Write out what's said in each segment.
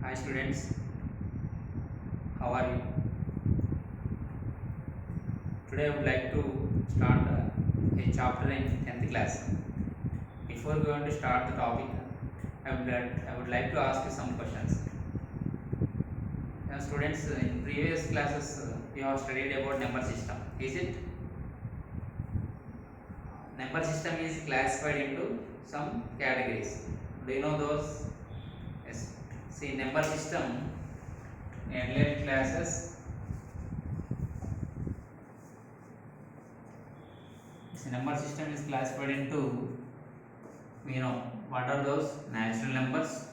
Hi students, how are you? Today I would like to start a chapter in 10th class. Before going to start the topic, I would like to ask you some questions. Students, in previous classes we have studied about number system. Is it? Number system is classified into some categories. Do you know those? Yes. See, number system in earlier classes. See, number system is classified into, what are those? Natural numbers,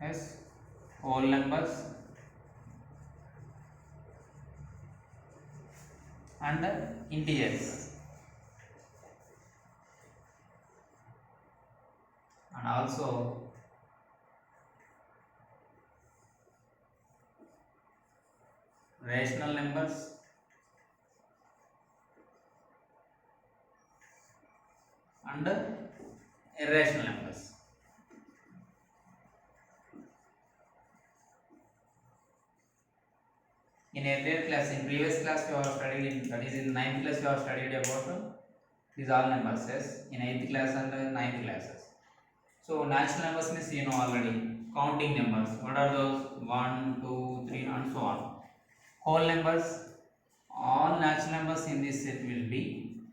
yes, whole numbers, and integers, and also rational numbers and irrational numbers. In earlier class, in previous class, we have studied that is in ninth class, we have studied about these all numbers, yes, in 8th class and ninth classes. So natural numbers means you know already. Counting numbers, what are those? 1, 2, 3, and so on. Whole numbers, all natural numbers in this set will be,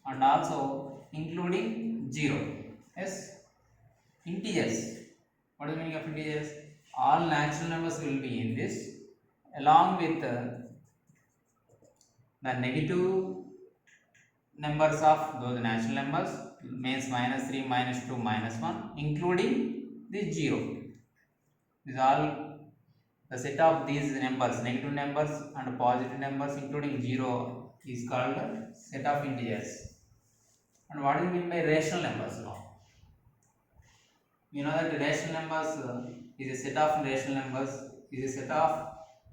and also including 0. Yes, integers. What is the meaning of integers? All natural numbers will be in this, along with the negative numbers of those natural numbers, means -3, -2, -1, including the 0. These all the set of these numbers, negative numbers and positive numbers, including 0, is called set of integers. And what do you mean by rational numbers now? You know that rational numbers is a set of rational numbers, is a set of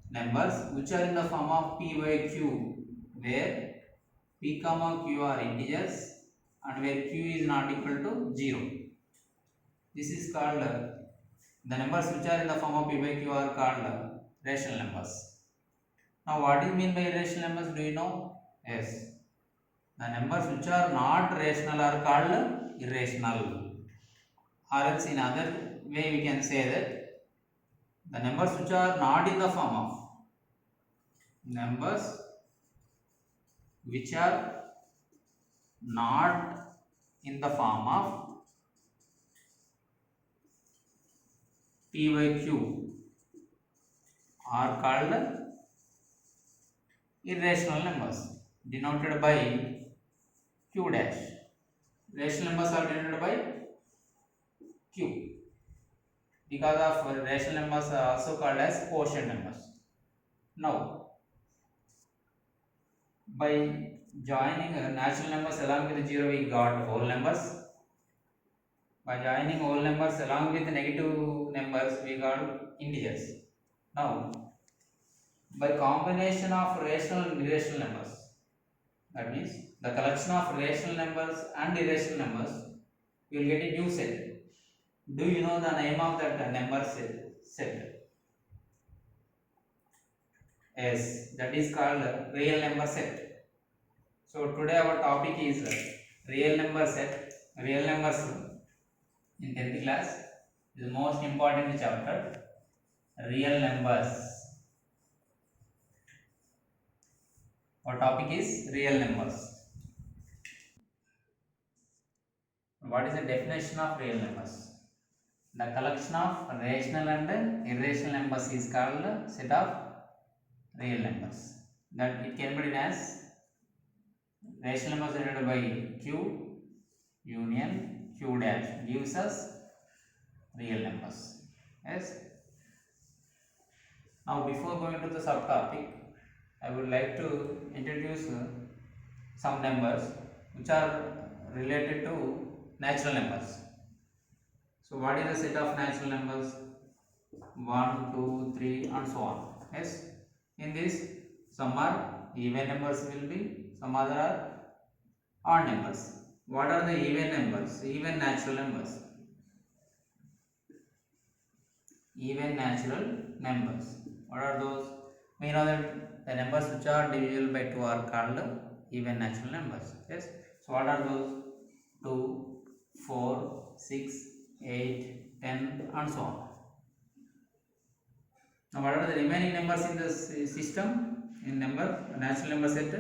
numbers which are in the form of p by q, where p comma q are integers and where q is not equal to 0. This is called the numbers which are in the form of p by q are called rational numbers. Now what do you mean by rational numbers? Do you know? Yes, the numbers which are not rational are called irrational, or else in other way we can say that the numbers which are not in the form of numbers which are not in the form of p by q are called irrational numbers, denoted by q dash. Rational numbers are denoted by q. Because of rational numbers are also called as quotient numbers. Now, by joining natural numbers along with 0, we got whole numbers. By joining whole numbers along with negative numbers, we got integers. Now, by combination of rational and irrational numbers, that means the collection of rational numbers and irrational numbers, you will get a new set. Do you know the name of that number set? Yes, that is called real number set. So today our topic is real number set. Real numbers in 10th class is the most important chapter. Real numbers. Our topic is real numbers. What is the definition of real numbers? The collection of rational and irrational numbers is called set of real numbers. That it can be written as rational numbers denoted by q union q dash gives us real numbers. Yes. Now before going to the subtopic, I would like to introduce some numbers which are related to natural numbers. So what is the set of natural numbers? 1, 2, 3 and so on. Yes. In this, some are even numbers will be, some other are odd numbers. What are the even numbers? Even natural numbers. Even natural numbers. What are those? We know that the numbers which are divisible by 2 are called even natural numbers. Yes. So what are those? 2, 4, 6, 8, 10 and so on. Now what are the remaining numbers in this system? In natural number set?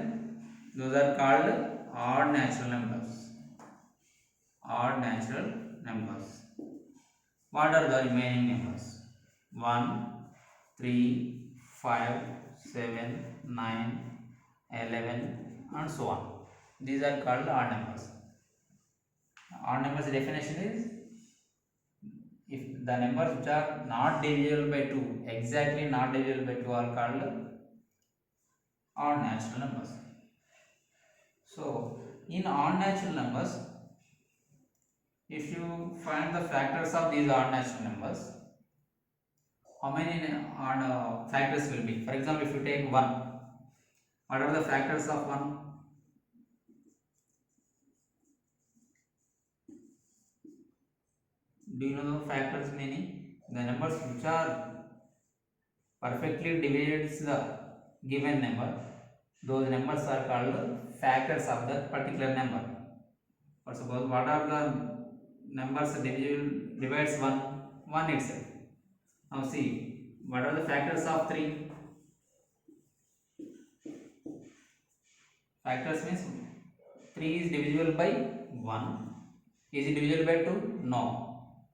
Those are called odd natural numbers. Odd natural numbers. What are the remaining numbers? 1, 3, 5, 7, 9, 11 and so on. These are called odd numbers. Odd numbers definition is if the numbers which are not divisible by 2, exactly not divisible by 2 are called odd natural numbers. So in odd natural numbers, if you find the factors of these odd natural numbers, how many odd factors will be? For example, if you take 1, what are the factors of 1? Do you know the factors meaning? The numbers which are perfectly divides the given number, those numbers are called factors of that particular number. For suppose, what are the numbers divides 1? 1 itself. Now see, what are the factors of 3? Factors means 3 is divisible by 1. Is it divisible by 2? No,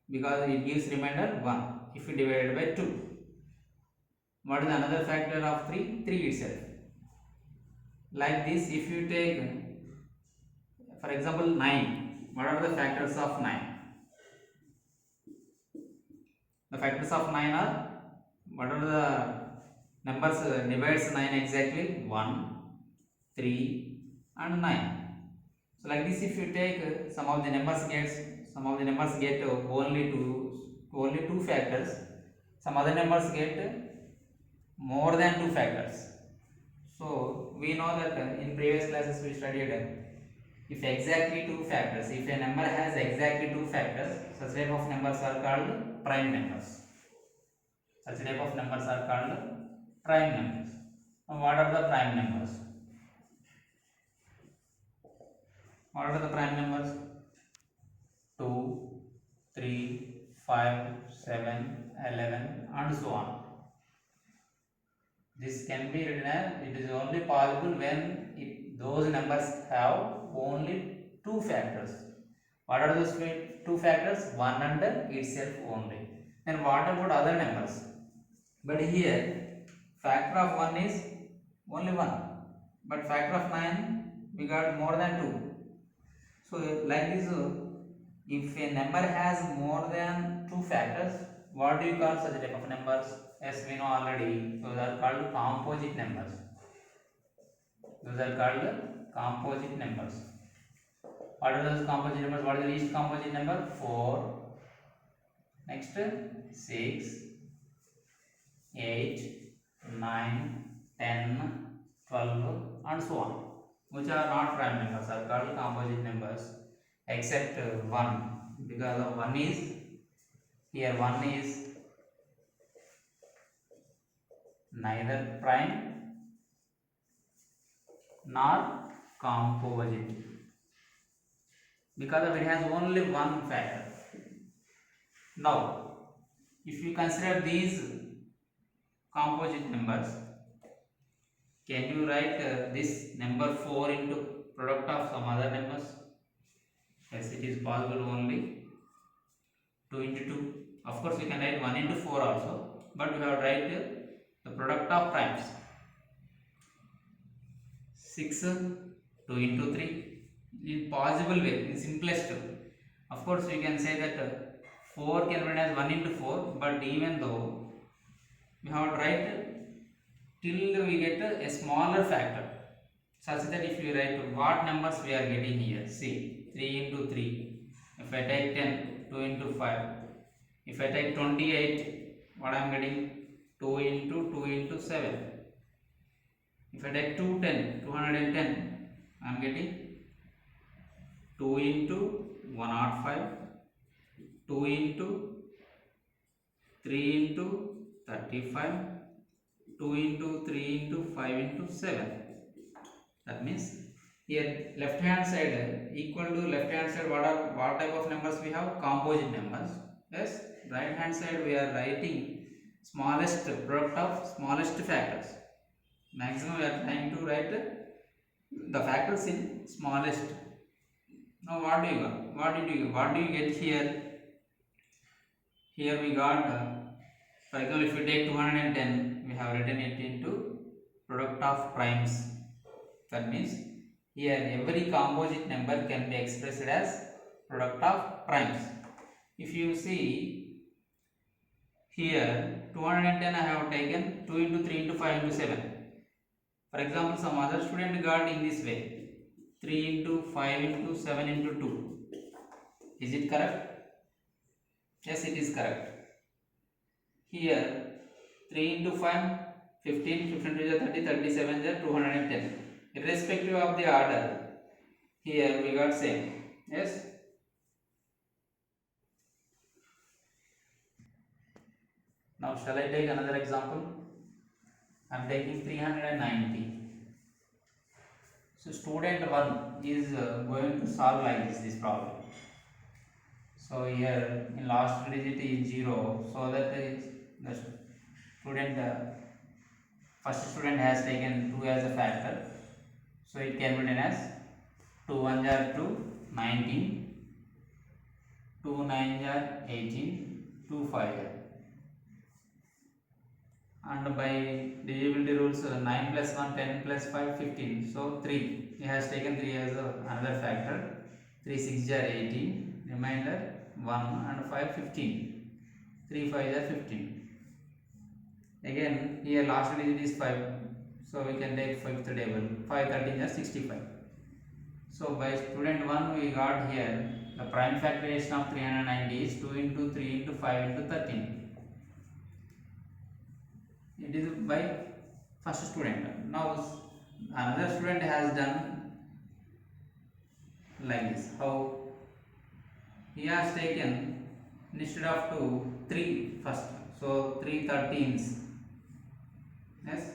because it gives remainder 1 if you divide by 2. What is another factor of 3? 3 itself. Like this, if you take, for example, 9, what are the factors of 9? The factors of 9 are, what are the numbers divides 9 exactly? 1, 3 and 9. So like this, if you take some of the numbers get only two factors, some other numbers get more than 2 factors. So we know that in previous classes we studied if exactly 2 factors, if a number has exactly 2 factors, such type of numbers are called prime numbers. Such type of numbers are called prime numbers. Now what are the prime numbers? What are the prime numbers? 2, 3, 5, 7, 11 and so on. This can be written as, it is only possible when those numbers have only 2 factors. What are those 2 factors? 1 and itself only. Then what about other numbers? But here factor of 1 is only 1, but factor of 9 we got more than 2. So like this, if a number has more than 2 factors, what do you call such type of numbers? As we know already, those are called composite numbers. Those are called composite numbers. What are those composite numbers? What is the least composite number? 4. Next 6, 8, 9, 10, 12 and so on. Which are not prime numbers are called composite numbers, except 1, because of 1 is here 1 is neither prime nor composite, because of it has only one factor. Now if you consider these composite numbers, can you write this number 4 into product of some other numbers? Yes, it is possible only 2 into 2. Of course, we can write 1 into 4 also, but we have to write the product of primes. 6, 2 into 3 in possible way, in simplest. Of course, we can say that 4 can be written as 1 into 4, but even though we have to write till we get a smaller factor, such that if we write what numbers we are getting here, see 3 into 3, if I take 10, 2 into 5, if I take 28, what I am getting? 2 into 7. If I take 210, I am getting 2 into 105, 2 into 3 into 35, 2 into 3 into 5 into 7. That means here left hand side equal to left hand side, what type of numbers we have? Composite numbers. Yes, right hand side we are writing smallest product of smallest factors. Maximum we are trying to write the factors in smallest. Now what do you got? What do you get here? Here we got for example, if we take 210, we have written it into product of primes. That means here every composite number can be expressed as product of primes. If you see here 210, I have taken 2 into 3 into 5 into 7. For example, some other student got in this way 3 into 5 into 7 into 2. Is it correct? Yes, it is correct. Here 3 into 5, 15, 15 to 30, 37 is 210. Irrespective of the order, here we got same. Yes. Now shall I take another example? I am taking 390. So student 1 is going to solve like this problem. So here in last digit is 0, so that the student first student has taken 2 as a factor. So it can be written as 2 1s are 2, 19, 2 9s are 18, 2 5s are. And by divisibility rules 9 plus 1, 10 plus 5, 15. So 3. He has taken 3 as another factor. 3 6s are 18, remainder 1 and 5 15. 3 5s are 15. Again here last digit is 5. So we can take fifth table. 5 13 is 65. So by student 1 we got here the prime factorization of 390 is 2 into 3 into 5 into 13. It is by first student. Now another student has done like this. How? He has taken instead of 2, 3 first. So 3 13s. Yes.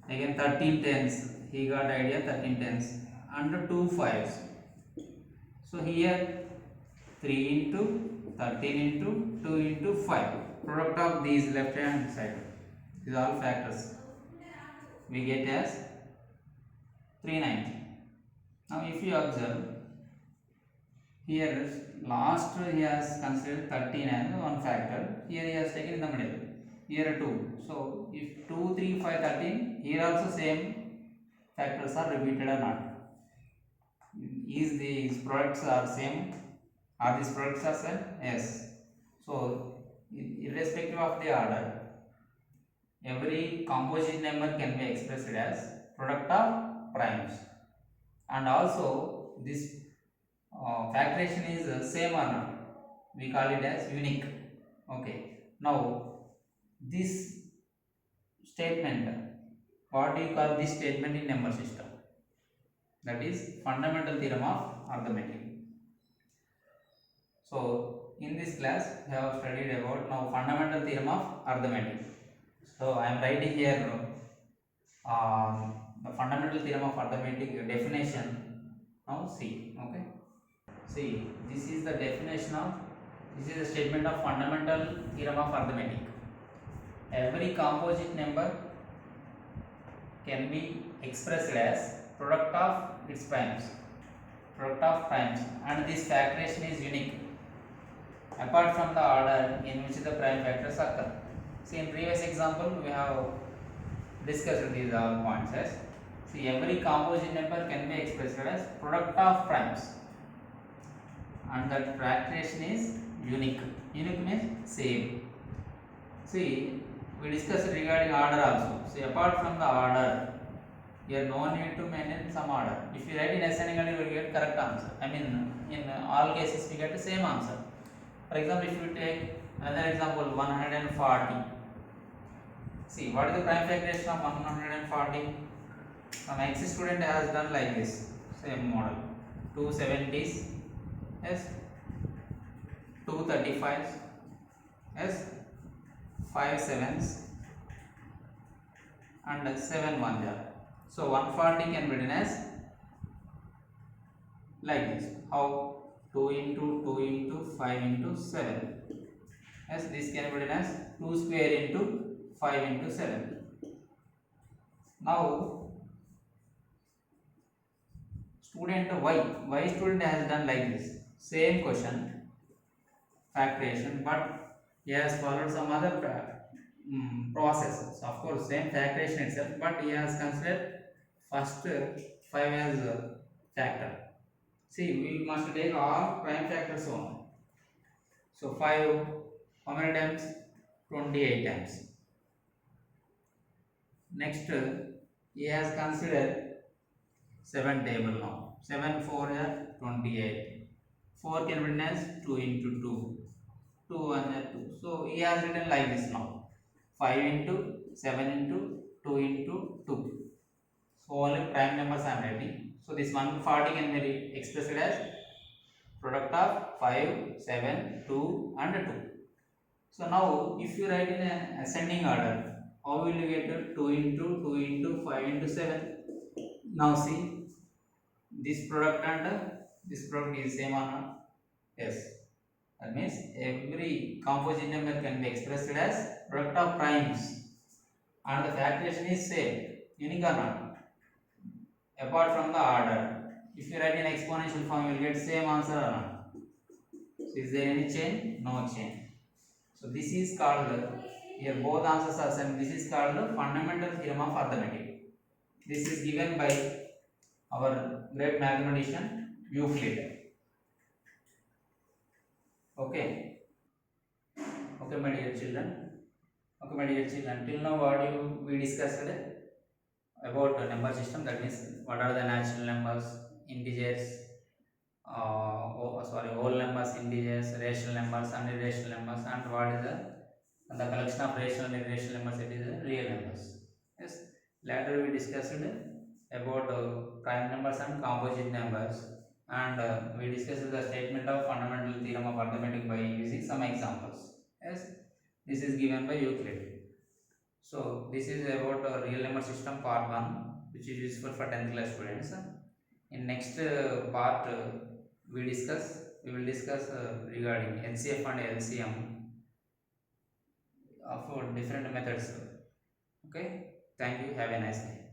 Again 13 tens. He got idea 13 tens. And 2 5s. So here 3 into 13 into 2 into 5. Product of these left hand side. These are all factors. We get as 390. Now if you observe, here last he has considered 13 as one factor. Here he has taken in the middle. Here 2. So if 2, 3, 5, 13, here also same factors are repeated or not. Is these products are same? Are these products are same? Yes. So irrespective of the order, every composite number can be expressed as product of primes. And also this factorization is same or not, we call it as unique. Okay. Now this statement, what do you call this statement in number system? That is fundamental theorem of arithmetic. So in this class we have studied about now fundamental theorem of arithmetic. So I am writing here the fundamental theorem of arithmetic definition. Now see, okay. See, this is the definition of, this is a statement of fundamental theorem of arithmetic. Every composite number can be expressed as product of its primes, and this factorization is unique apart from the order in which the prime factors occur. See, in previous example we have discussed these all points. Yes. See, every composite number can be expressed as product of primes, and that factorization is unique. Unique means same. See, we discussed regarding order also. See, apart from the order, here no need to maintain some order. If you write in ascending order, you will get correct answer. I mean, in all cases we get the same answer. For example, if you take another example, 140. See, what is the prime factorization of 140? Some ex student has done like this, same model. 2 70s, yes, 2 35s, yes, 5 7s, and 7 1s are. So 140 can be written as like this. How? 2 into 2 into 5 into 7. Yes, this can be written as 2 square into 5 into 7. Now, student Y student has done like this. Same question, factorization, but he has followed some other processes. Of course, same factorization itself, but he has considered first 5 as a factor. See, we must take all prime factors only. So 5, how many times? 28 times. Next, he has considered 7 table now. 7 4 is 28. 4 can be written as 2 into 2. 2 1 is 2. So he has written like this now. 5 into 7 into 2 into 2. So only prime numbers I am writing. So this 140 can be expressed as product of 5, 7, 2 and 2. So now if you write in a ascending order, how will you get to 2 into 2 into 5 into 7? Now see, this product and this product is same or not? Yes. That means every composite number can be expressed as product of primes and the factorization is same, unique or not? Apart from the order. If you write in exponential form, you will get same answer or not? So is there any change? No change. So this is called, here both answers are same. This is called fundamental theorem of arithmetic. This is given by our great mathematician Euclid. Okay. Okay, my dear children. Okay, my dear children. Till now, what we discussed about the number system. That means what are the natural numbers, integers, whole numbers, integers, rational numbers, and irrational numbers, and what is the collection of rational and irrational numbers. It is real numbers. Yes. Later we discussed about prime numbers and composite numbers, and we discussed the statement of fundamental theorem of arithmetic by using some examples. Yes, this is given by Euclid. So this is about real number system part 1, which is useful for 10th class students. In next part, we will discuss regarding HCF and LCM of different methods. Okay, thank you. Have a nice day.